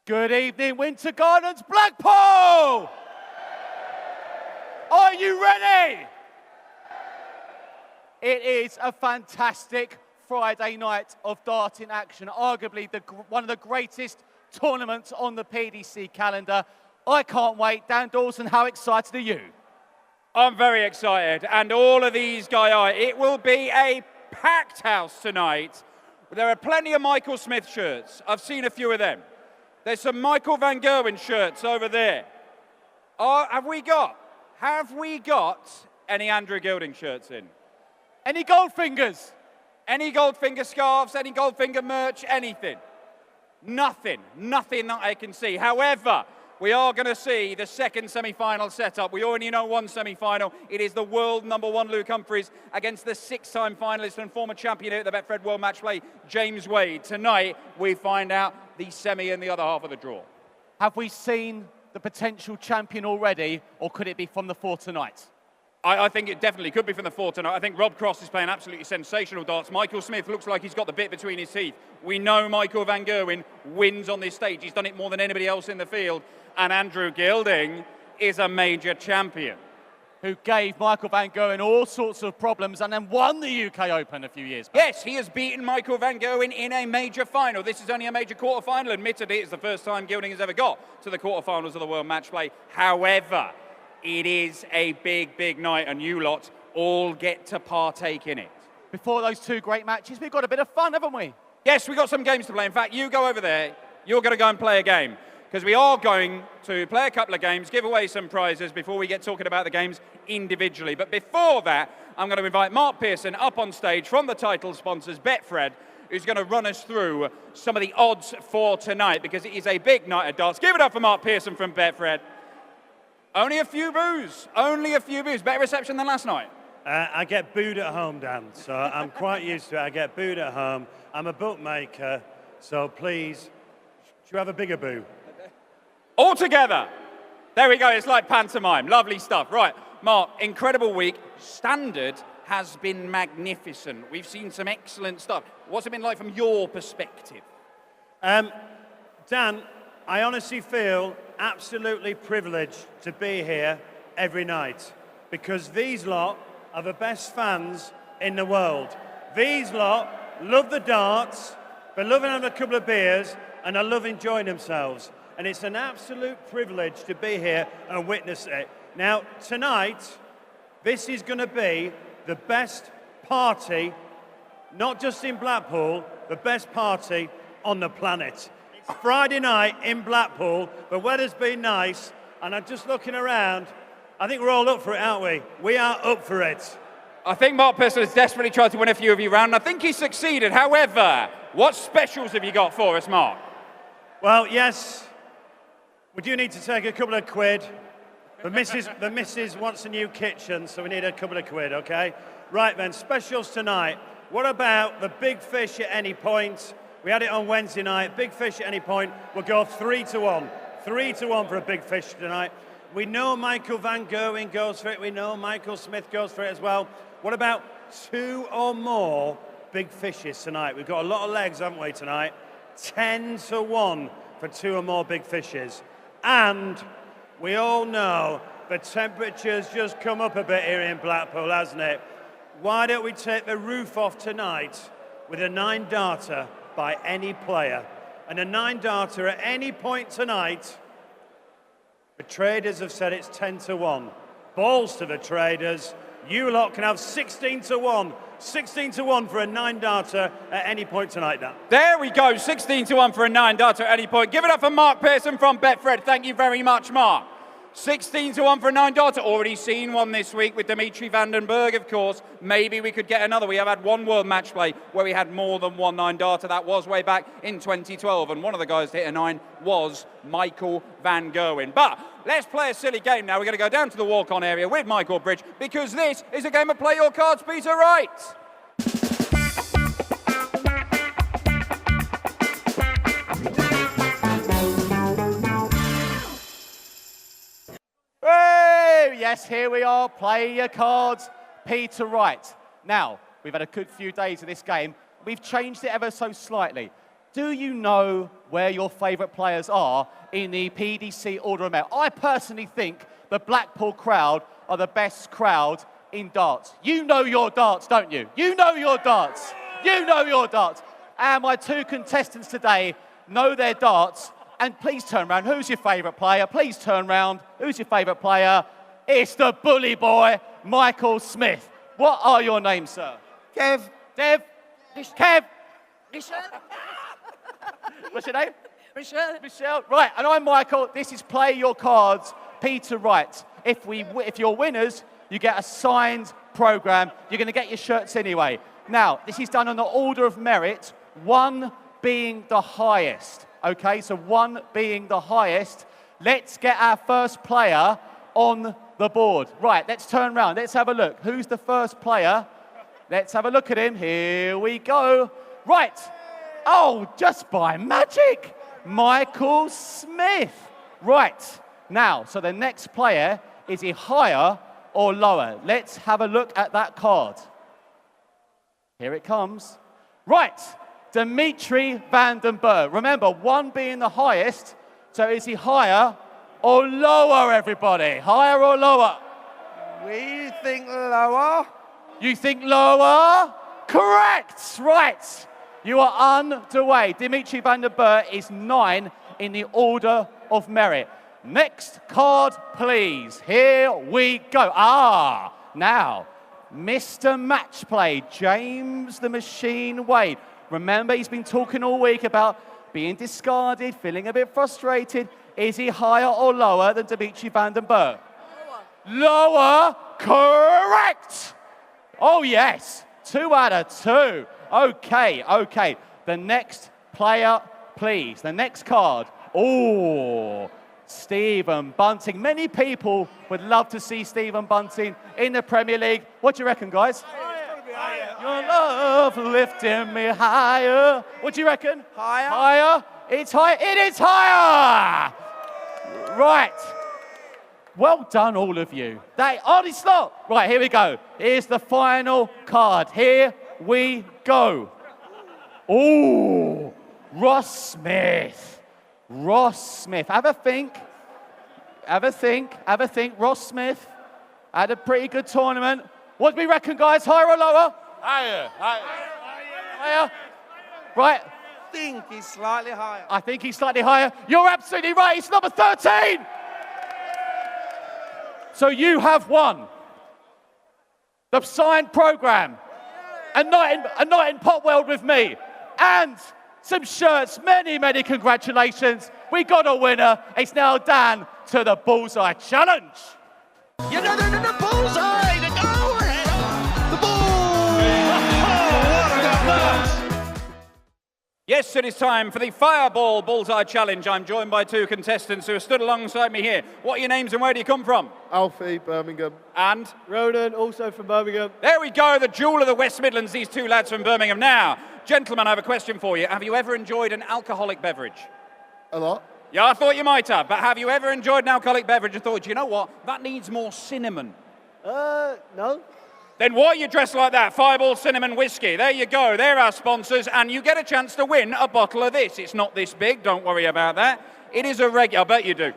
Good evening, Winter Gardens, Blackpool! Are you ready? It is a fantastic Friday night of darting action, arguably one of the greatest tournaments on the PDC calendar. I can't wait. Dan Dawson, how excited are you? I'm very excited, and all of these guys, it will be a packed house tonight. There are plenty of Michael Smith shirts. I've seen a few of them. There's some Michael Van Gerwen shirts over there. Have we got any Andrew Gilding shirts in? Any Goldfingers? Any Goldfinger scarves, any Goldfinger merch, anything? Nothing that I can see. However, we are going to see the second semi-final setup. We already know one semi-final. It is the world #1 Luke Humphries against the 6-time finalist and former champion at the Betfred World Matchplay, James Wade. Tonight, we find out the semi and the other half of the draw. Have we seen the potential champion already, or could it be from the 4 tonight? I think it definitely could be from the 4 tonight. I think Rob Cross is playing absolutely sensational darts. Michael Smith looks like he's got the bit between his teeth. We know Michael Van Gerwen wins on this stage. He's done it more than anybody else in the field. And Andrew Gilding is a major champion. Who gave Michael Van Gerwen all sorts of problems and then won the UK Open a few years back. Yes, he has beaten Michael Van Gerwen in a major final. This is only a major quarterfinal. Admittedly, it's the first time Gilding has ever got to the quarterfinals of the World Matchplay. However, it is a big, big night, and you lot all get to partake in it. Before those two great matches, we've got a bit of fun, haven't we? Yes, we've got some games to play. In fact, you go over there. You're going to go and play a game, because we are going to play a couple of games, give away some prizes before we get talking about the games individually. But before that, I'm going to invite Mark Pearson up on stage from the title sponsors, Betfred, who's going to run us through some of the odds for tonight, because it is a big night of darts. Give it up for Mark Pearson from Betfred. Only a few boos. Better reception than last night. I get booed at home, Dan, so I'm quite used to it. I get booed at home. I'm a bookmaker, so please, should you have a bigger boo? All together. There we go. It's like pantomime. Lovely stuff. Right, Mark, incredible week. Standard has been magnificent. We've seen some excellent stuff. What's it been like from your perspective? Dan, I honestly feel absolutely privileged to be here every night, because these lot are the best fans in the world. These lot love the darts, they love having a couple of beers, and they love enjoying themselves. And it's an absolute privilege to be here and witness it. Now, tonight, this is going to be the best party, not just in Blackpool, the best party on the planet. It's Friday night in Blackpool, the weather's been nice, and I'm just looking around. I think we're all up for it, aren't we? We are up for it. I think Mark Pearson has desperately tried to win a few of you round, and I think he's succeeded. However, what specials have you got for us, Mark? Well, yes, we do need to take a couple of quid. The missus wants a new kitchen, so we need a couple of quid, okay? Right then, specials tonight. What about the big fish at any point? We had it on Wednesday night. Big fish at any point. We'll go 3-1. 3-1 for a big fish tonight. We know Michael Van Gerwen goes for it. We know Michael Smith goes for it as well. What about 2 or more big fishes tonight? We've got a lot of legs, haven't we, tonight? 10-1 for 2 or more big fishes. And we all know the temperature's just come up a bit here in Blackpool, hasn't it? Why don't we take the roof off tonight with a 9-darter by any player? And a 9-darter at any point tonight, the traders have said it's 10-1. Balls to the traders. You lot can have 16-1. 16-1 for a 9-darter at any point tonight, Dan. There we go, 16-1 for a 9-darter at any point. Give it up for Mark Pearson from Betfred. Thank you very much, Mark. 16-1 for a 9-darter. Already seen one this week with Dimitri Vandenberg, of course. Maybe we could get another. We have had one World Matchplay where we had more than one 9-darter. That was way back in 2012, and one of the guys to hit a 9 was Michael Van Gerwen. But let's play a silly game now. We're going to go down to the walk-on area with Michael Bridge, because this is a game of Play Your Cards, Peter Wright. Yes, here we are, Play Your Cards, Peter Wright. Now, we've had a good few days of this game. We've changed it ever so slightly. do you know where your favourite players are in the PDC order of merit? I personally think the Blackpool crowd are the best crowd in darts. You know your darts, don't you? You know your darts. You know your darts. And my two contestants today know their darts. And please turn around. Who's your favourite player? Please turn around. Who's your favourite player? It's the bully boy, Michael Smith. What are your names, sir? Kev. Dev? Kev? Michelle. What's your name? Michelle. Michelle. Right, and I'm Michael. This is Play Your Cards, Peter Wright. If you're winners, you get a signed programme. You're going to get your shirts anyway. Now, this is done on the order of merit, 1 being the highest. Okay, so 1 being the highest. Let's get our first player on the board. Right, let's turn around. Let's have a look. Who's the first player? Let's have a look at him. Here we go. Right. Oh, just by magic. Michael Smith. Right. Now, so the next player, is he higher or lower? Let's have a look at that card. Here it comes. Right. Dimitri van den Berg. Remember, 1 being the highest. So is he higher or lower, everybody? Higher or lower? We think lower. You think lower? Correct. Right. You are underway. Dimitri van den Berg is 9 in the order of merit. Next card, please. Here we go. Now, Mr. Matchplay, James the Machine Wade. Remember, he's been talking all week about being discarded, feeling a bit frustrated. Is he higher or lower than Dimitri van den Berg? Lower. Correct. Oh, yes. 2 out of 2. Okay. The next player, please. The next card. Oh, Stephen Bunting. Many people would love to see Stephen Bunting in the Premier League. What do you reckon, guys? Your love lifting me higher. What do you reckon? Higher. Higher. It's higher. It is higher. Right. Well done, all of you. It's not. Right, here we go. Here's the final card. Here we go. Oh, Ross Smith. Ross Smith. Have a think. Ross Smith had a pretty good tournament. What do we reckon, guys? Higher or lower? Higher. Right. I think he's slightly higher. I think he's slightly higher. You're absolutely right. It's number 13. So you have won the signed programme, a night in Potwell with me, and some shirts. Many congratulations. We got a winner. It's now down to the Bullseye Challenge. You know the bullseye. The go ahead. The bull. Yes, it is time for the Fireball Bullseye Challenge. I'm joined by 2 contestants who have stood alongside me here. What are your names and where do you come from? Alfie, Birmingham. And? Ronan, also from Birmingham. There we go, the jewel of the West Midlands, these 2 lads from Birmingham. Now, gentlemen, I have a question for you. Have you ever enjoyed an alcoholic beverage? A lot. Yeah, I thought you might have, but have you ever enjoyed an alcoholic beverage and thought, you know what, that needs more cinnamon? No. Then why are you dressed like that? Fireball Cinnamon Whiskey. There you go. They're our sponsors, and you get a chance to win a bottle of this. It's not this big. Don't worry about that. It is a regular. I bet you do.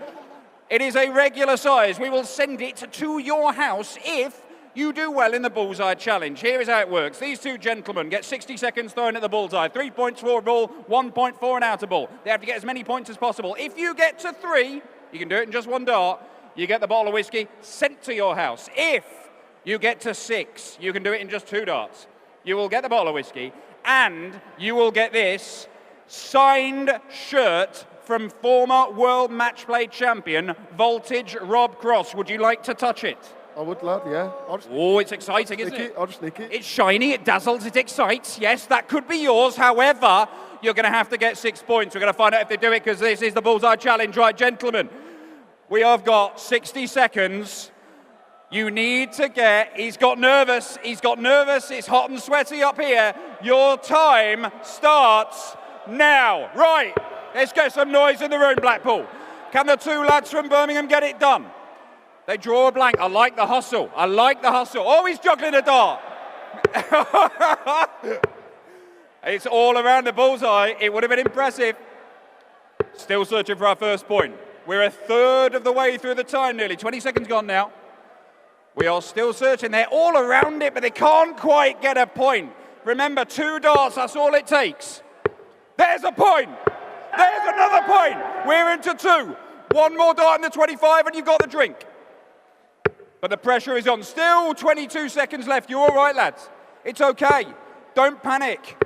It is a regular size. We will send it to your house if you do well in the Bullseye Challenge. Here is how it works. These 2 gentlemen get 60 seconds thrown at the bullseye. 3 points for a ball, 1 point for an outer ball. They have to get as many points as possible. If you get to 3, you can do it in just 1 dart. You get the bottle of whiskey sent to your house. If you get to 6, you can do it in just 2 darts. You will get the bottle of whiskey, and you will get this signed shirt from former World Matchplay champion, Voltage Rob Cross. Would you like to touch it? I would, lad, yeah. Oh, it's exciting, isn't it? I'll just nick it. It's shiny, it dazzles, it excites. Yes, that could be yours. However, you're going to have to get 6 points. We're going to find out if they do it because this is the Bullseye Challenge. Right, gentlemen, we have got 60 seconds. You need to get, he's got nervous, it's hot and sweaty up here. Your time starts now. Right, let's get some noise in the room, Blackpool. Can the 2 lads from Birmingham get it done? They draw a blank. I like the hustle. Oh, he's juggling a dart. It's all around the bullseye. It would have been impressive. Still searching for our first point. We're a third of the way through the time, nearly 20 seconds gone now. We are still searching. They're all around it, but they can't quite get a point. Remember, 2 darts, that's all it takes. There's a point. There's another point. We're into 2. 1 more dart in the 25 and you've got the drink. But the pressure is on. Still 22 seconds left. You're all right, lads. It's okay. Don't panic.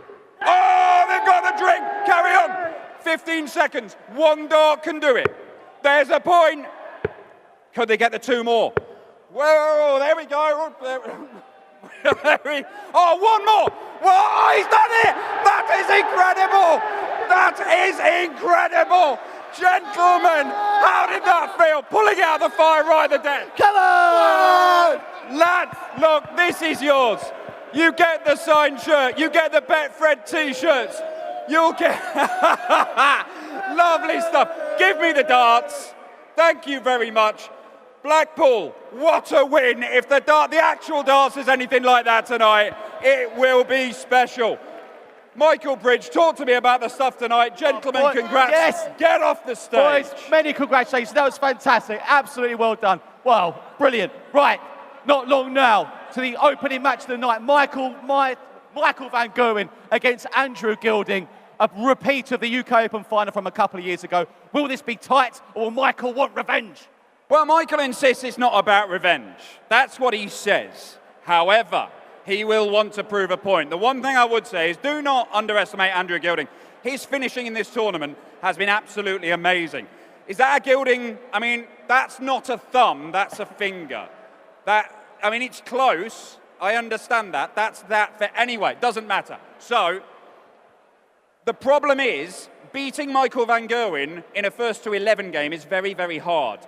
Oh, they've got the drink. Carry on. 15 seconds. 1 dart can do it. There's a point. Could they get the 2 more? Whoa, there we go. Oh, 1 more. Whoa, he's done it. That is incredible. That is incredible. Gentlemen, how did that feel? Pulling out the fire right at the death. Come on! Lads, look, this is yours. You get the signed shirt. You get the Betfred t-shirts. You'll get... Lovely stuff. Give me the darts. Thank you very much. Blackpool, what a win. If the actual darts is anything like that tonight, it will be special. Michael Bridge, talk to me about the stuff tonight. Gentlemen, congrats. Yes. Get off the stage. Boys, many congratulations. That was fantastic. Absolutely well done. Wow, brilliant. Right, not long now to the opening match of the night. Michael Van Gerwen against Andrew Gilding, a repeat of the UK Open final from a couple of years ago. Will this be tight or will Michael want revenge? Well, Michael insists it's not about revenge. That's what he says. However, he will want to prove a point. The one thing I would say is do not underestimate Andrew Gilding. His finishing in this tournament has been absolutely amazing. Is that a Gilding? I mean, that's not a thumb, that's a finger. It's close. I understand that. That's that for anyway, doesn't matter. So, the problem is, beating Michael Van Gerwen in a first to 11 game is very, very hard.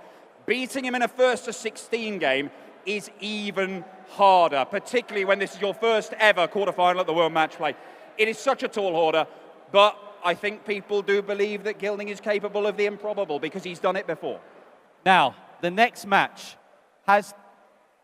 Beating him in a first to 16 game is even harder, particularly when this is your first ever quarterfinal at the World Matchplay. It is such a tall order, but I think people do believe that Gilding is capable of the improbable because he's done it before. Now, the next match has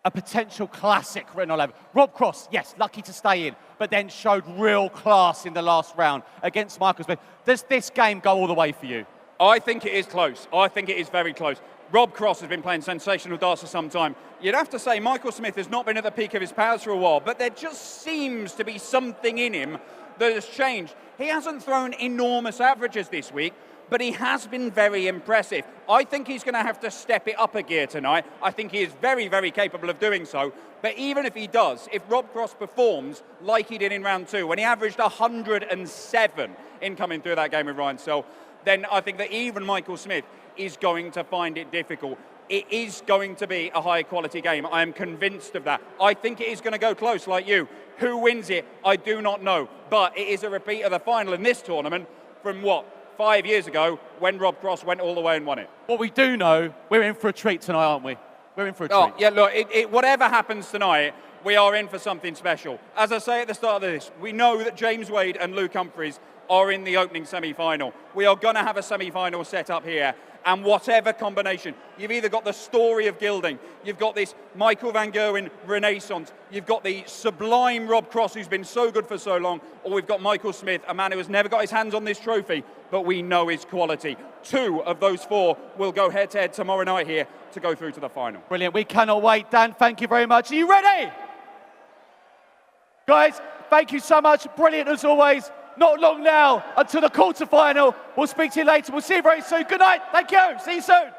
a potential classic written all over. Rob Cross, yes, lucky to stay in, but then showed real class in the last round against Michael Smith. Does this game go all the way for you? I think it is close. I think it is very close. Rob Cross has been playing sensational darts for some time. You'd have to say Michael Smith has not been at the peak of his powers for a while, but there just seems to be something in him that has changed. He hasn't thrown enormous averages this week, but he has been very impressive. I think he's going to have to step it up a gear tonight. I think he is very, very capable of doing so. But even if he does, if Rob Cross performs like he did in round 2, when he averaged 107 in coming through that game with Ryan Searle, then I think that even Michael Smith is going to find it difficult. It is going to be a high-quality game. I am convinced of that. I think it is going to go close like you. Who wins it, I do not know. But it is a repeat of the final in this tournament from, 5 years ago when Rob Cross went all the way and won it. What we do know, we're in for a treat tonight, aren't we? We're in for a treat. Yeah, look, whatever happens tonight, we are in for something special. As I say at the start of this, we know that James Wade and Luke Humphries are in the opening semi-final. We are going to have a semi-final set up here, and whatever combination, you've either got the story of Gilding, you've got this Michael Van Gerwen renaissance, you've got the sublime Rob Cross who's been so good for so long, or we've got Michael Smith, a man who has never got his hands on this trophy, but we know his quality. 2 of those 4 will go head-to-head tomorrow night here to go through to the final. Brilliant, we cannot wait. Dan, thank you very much. Are you ready? Guys, thank you so much. Brilliant as always. Not long now until the quarterfinal. We'll speak to you later. We'll see you very soon. Good night. Thank you. See you soon.